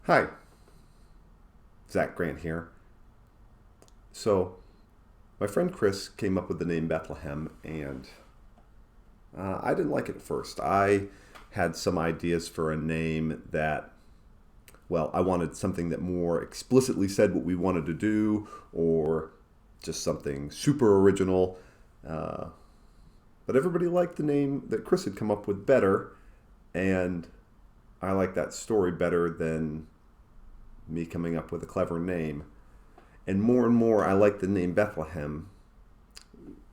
Hi, Zach Grant here. So, my friend Chris came up with the name Bethlehem, and I didn't like it at first. I had some ideas for a name that, well, I wanted something that more explicitly said what we wanted to do, or just something super original. Uh, but everybody liked the name that Chris had come up with better, and I like that story better than me coming up with a clever name. And more, I like the name Bethlehem,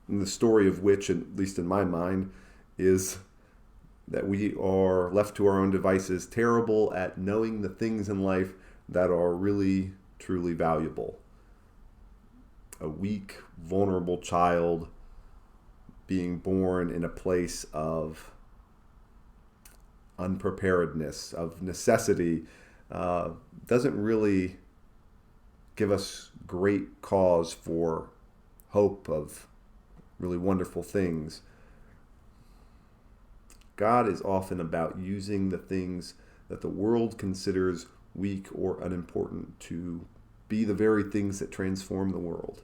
and the story of which, at least in my mind, is that we are left to our own devices, terrible at knowing the things in life that are really, truly valuable. A weak, vulnerable child being born in a place of unpreparedness, of necessity, uh, doesn't really give us great cause for hope of really wonderful things. God is often about using the things that the world considers weak or unimportant to be the very things that transform the world.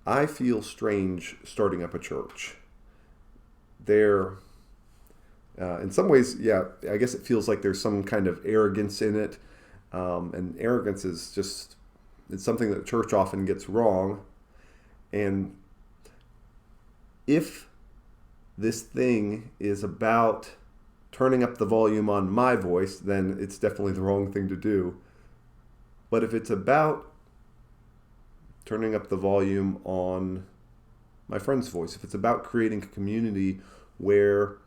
I feel strange starting up a church. There, in some ways, yeah, I guess it feels like there's some kind of arrogance in it. And arrogance is just, it's something that the church often gets wrong. And if this thing is about turning up the volume on my voice, then it's definitely the wrong thing to do. But if it's about turning up the volume on my friend's voice, if it's about creating a community where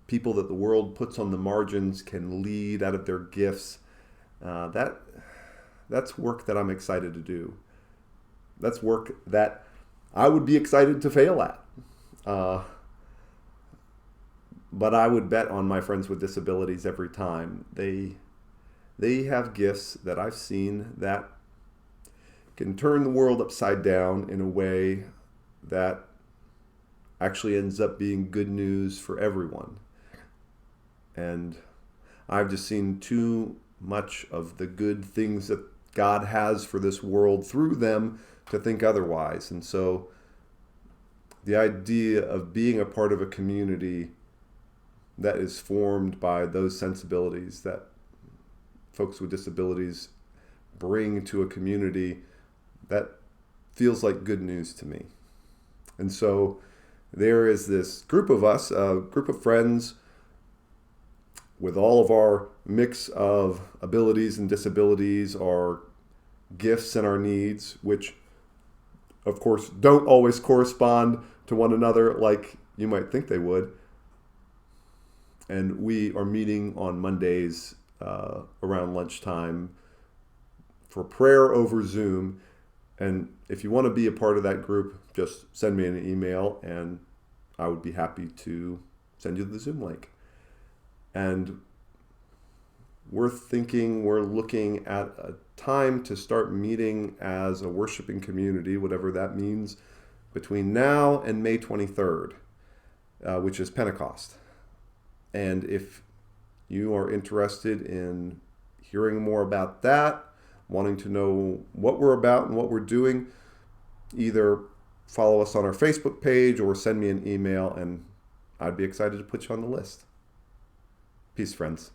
people that the world puts on the margins can lead out of their gifts, that's work that I'm excited to do. That's work that I would be excited to fail at. Uh, but I would bet on my friends with disabilities every time. They have gifts that I've seen that can turn the world upside down in a way that actually ends up being good news for everyone. And I've just seen too much of the good things that God has for this world through them to think otherwise. And so the idea of being a part of a community that is formed by those sensibilities that folks with disabilities bring to a community, that feels like good news to me. And so there is this group of us, a group of friends with all of our mix of abilities and disabilities, our gifts and our needs, which of course don't always correspond to one another like you might think they would. And we are meeting on Mondays around lunchtime for prayer over Zoom. And if you want to be a part of that group, just send me an email and I would be happy to send you the Zoom link. And we're looking at a time to start meeting as a worshiping community, whatever that means, between now and May 23rd, which is Pentecost. And if you are interested in hearing more about that, wanting to know what we're about and what we're doing, either follow us on our Facebook page or send me an email, and I'd be excited to put you on the list. Peace, friends.